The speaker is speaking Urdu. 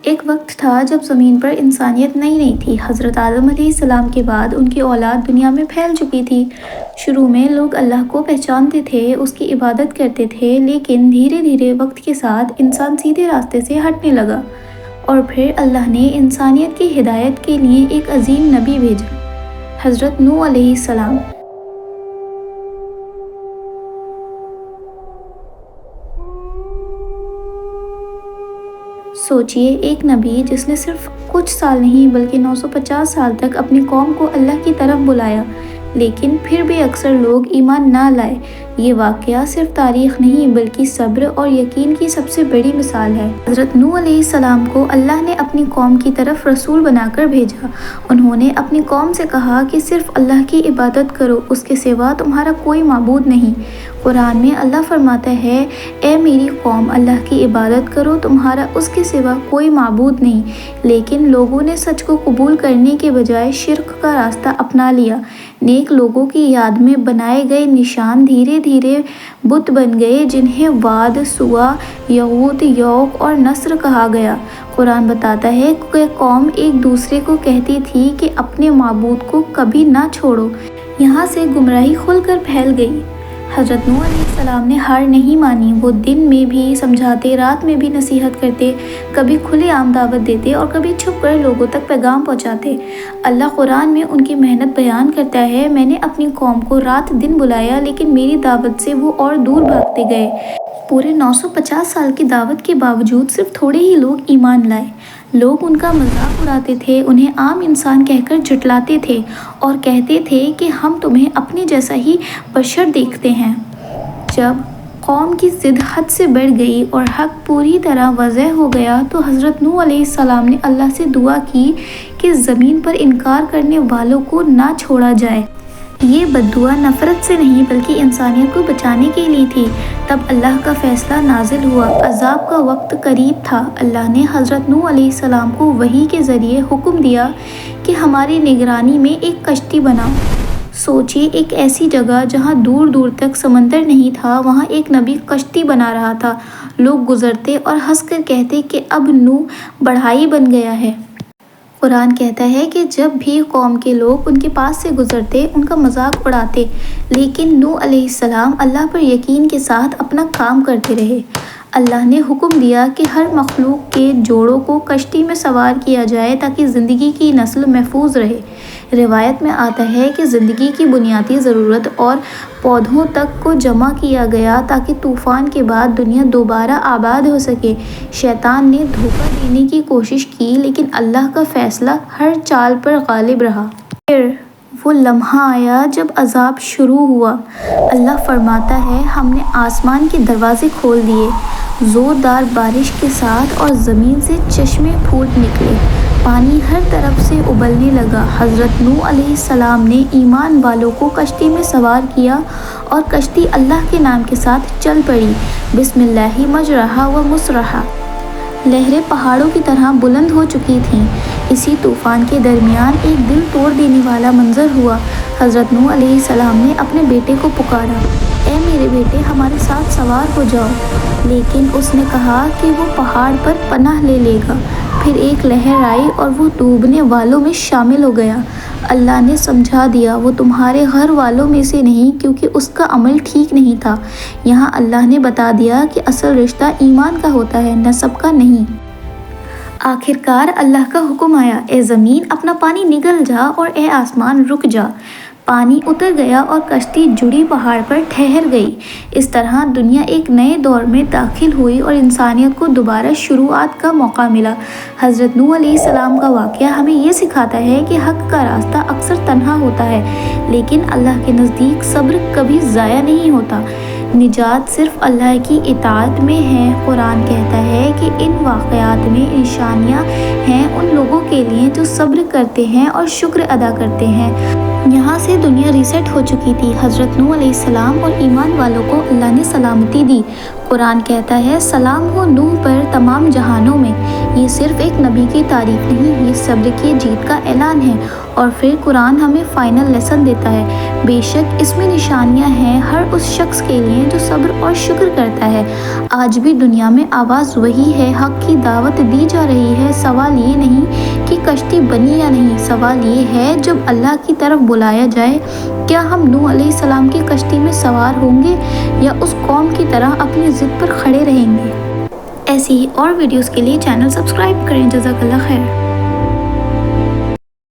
ایک وقت تھا جب زمین پر انسانیت نئی نئی تھی۔ حضرت آدم علیہ السلام کے بعد ان کی اولاد دنیا میں پھیل چکی تھی۔ شروع میں لوگ اللہ کو پہچانتے تھے، اس کی عبادت کرتے تھے، لیکن دھیرے دھیرے وقت کے ساتھ انسان سیدھے راستے سے ہٹنے لگا، اور پھر اللہ نے انسانیت کی ہدایت کے لیے ایک عظیم نبی بھیجا، حضرت نوح علیہ السلام۔ سوچئے، ایک نبی جس نے صرف کچھ سال نہیں بلکہ 950 سال تک اپنی قوم کو اللہ کی طرف بلایا، لیکن پھر بھی اکثر لوگ ایمان نہ لائے۔ یہ واقعہ صرف تاریخ نہیں بلکہ صبر اور یقین کی سب سے بڑی مثال ہے۔ حضرت نوح علیہ السلام کو اللہ نے اپنی قوم کی طرف رسول بنا کر بھیجا۔ انہوں نے اپنی قوم سے کہا کہ صرف اللہ کی عبادت کرو، اس کے سوا تمہارا کوئی معبود نہیں۔ قرآن میں اللہ فرماتا ہے، اے میری قوم، اللہ کی عبادت کرو، تمہارا اس کے سوا کوئی معبود نہیں۔ لیکن لوگوں نے سچ کو قبول کرنے کے بجائے شرک کا راستہ اپنا لیا۔ نیک لوگوں کی یاد میں بنائے گئے نشان دھیرے دھیرے بت بن گئے، جنہیں واد، سوا، یغوت، یعوق اور نصر کہا گیا۔ قرآن بتاتا ہے کہ قوم ایک دوسرے کو کہتی تھی کہ اپنے معبود کو کبھی نہ چھوڑو۔ یہاں سے گمراہی کھل کر پھیل گئی۔ حضرت نوح علیہ السلام نے ہار نہیں مانی۔ وہ دن میں بھی سمجھاتے، رات میں بھی نصیحت کرتے، کبھی کھلے عام دعوت دیتے اور کبھی چھپ کر لوگوں تک پیغام پہنچاتے۔ اللہ قرآن میں ان کی محنت بیان کرتا ہے، میں نے اپنی قوم کو رات دن بلایا، لیکن میری دعوت سے وہ اور دور بھاگتے گئے۔ پورے 950 سال کی دعوت کے باوجود صرف تھوڑے ہی لوگ ایمان لائے۔ لوگ ان کا مذاق اڑاتے تھے، انہیں عام انسان کہہ کر جھٹلاتے تھے اور کہتے تھے کہ ہم تمہیں اپنے جیسا ہی بشر دیکھتے ہیں۔ جب قوم کی ضد حد سے بڑھ گئی اور حق پوری طرح واضح ہو گیا تو حضرت نوح علیہ السلام نے اللہ سے دعا کی کہ زمین پر انکار کرنے والوں کو نہ چھوڑا جائے۔ یہ بددعا نفرت سے نہیں بلکہ انسانیت کو بچانے کے لیے تھی۔ تب اللہ کا فیصلہ نازل ہوا، عذاب کا وقت قریب تھا۔ اللہ نے حضرت نوح علیہ السلام کو وحی کے ذریعے حکم دیا کہ ہماری نگرانی میں ایک کشتی بناؤ۔ سوچئے، ایک ایسی جگہ جہاں دور دور تک سمندر نہیں تھا، وہاں ایک نبی کشتی بنا رہا تھا۔ لوگ گزرتے اور ہنس کر کہتے کہ اب نوح بڑھائی بن گیا ہے۔ قرآن کہتا ہے کہ جب بھی قوم کے لوگ ان کے پاس سے گزرتے ان کا مذاق اڑاتے، لیکن نوح علیہ السلام اللہ پر یقین کے ساتھ اپنا کام کرتے رہے۔ اللہ نے حکم دیا کہ ہر مخلوق کے جوڑوں کو کشتی میں سوار کیا جائے تاکہ زندگی کی نسل محفوظ رہے۔ روایت میں آتا ہے کہ زندگی کی بنیادی ضرورت اور پودوں تک کو جمع کیا گیا تاکہ طوفان کے بعد دنیا دوبارہ آباد ہو سکے۔ شیطان نے دھوکہ دینے کی کوشش کی، لیکن اللہ کا فیصلہ ہر چال پر غالب رہا۔ پھر وہ لمحہ آیا جب عذاب شروع ہوا۔ اللہ فرماتا ہے، ہم نے آسمان کے دروازے کھول دیے، زوردار بارش کے ساتھ، اور زمین سے چشمے پھوٹ نکلے، پانی ہر طرف سے ابلنے لگا۔ حضرت نوح علیہ السلام نے ایمان والوں کو کشتی میں سوار کیا اور کشتی اللہ کے نام کے ساتھ چل پڑی، بسم اللہ مجرہا و مرساہا۔ لہریں پہاڑوں کی طرح بلند ہو چکی تھیں۔ اسی طوفان کے درمیان ایک دل توڑ دینے والا منظر ہوا۔ حضرت نوح علیہ السلام نے اپنے بیٹے کو پکارا، اے میرے بیٹے، ہمارے ساتھ سوار ہو جاؤ، لیکن اس نے کہا کہ وہ پہاڑ پر پناہ لے لے گا۔ پھر ایک لہر آئی اور وہ ڈوبنے والوں میں شامل ہو گیا۔ اللہ نے سمجھا دیا، وہ تمہارے گھر والوں میں سے نہیں، کیونکہ اس کا عمل ٹھیک نہیں تھا۔ یہاں اللہ نے بتا دیا کہ اصل رشتہ ایمان کا ہوتا ہے، نسب کا نہیں۔ آخرکار اللہ کا حکم آیا، اے زمین اپنا پانی نگل جا اور اے آسمان رک جا۔ پانی اتر گیا اور کشتی جڑی پہاڑ پر ٹھہر گئی۔ اس طرح دنیا ایک نئے دور میں داخل ہوئی اور انسانیت کو دوبارہ شروعات کا موقع ملا۔ حضرت نوح علیہ السلام کا واقعہ ہمیں یہ سکھاتا ہے کہ حق کا راستہ اکثر تنہا ہوتا ہے، لیکن اللہ کے نزدیک صبر کبھی ضائع نہیں ہوتا۔ نجات صرف اللہ کی اطاعت میں ہے۔ قرآن کہتا ہے کہ ان واقعات میں نشانیاں ہیں ان لوگوں کے لیے جو صبر کرتے ہیں اور شکر ادا کرتے ہیں۔ یہاں سے دنیا ریسیٹ ہو چکی تھی۔ حضرت نوح علیہ السلام اور ایمان والوں کو اللہ نے سلامتی دی۔ قرآن کہتا ہے، سلام ہو نوح پر تمام جہانوں میں۔ یہ صرف ایک نبی کی تعریف نہیں، یہ صبر کی جیت کا اعلان ہے۔ اور پھر قرآن ہمیں فائنل لیسن دیتا ہے، بے شک اس میں نشانیاں ہیں ہر اس شخص کے لیے جو صبر اور شکر کرتا ہے۔ آج بھی دنیا میں آواز وہی ہے، حق کی دعوت دی جا رہی ہے۔ سوال یہ نہیں کہ کشتی بنی یا نہیں، سوال یہ ہے جب اللہ کی طرف بلایا جائے کیا ہم نوح علیہ السلام کی کشتی میں سوار ہوں گے یا اس قوم کی طرح اپنی ضد پر کھڑے رہیں گے؟ ایسی ہی اور ویڈیوز کے لیے چینل سبسکرائب کریں۔ جزاک اللہ خیر۔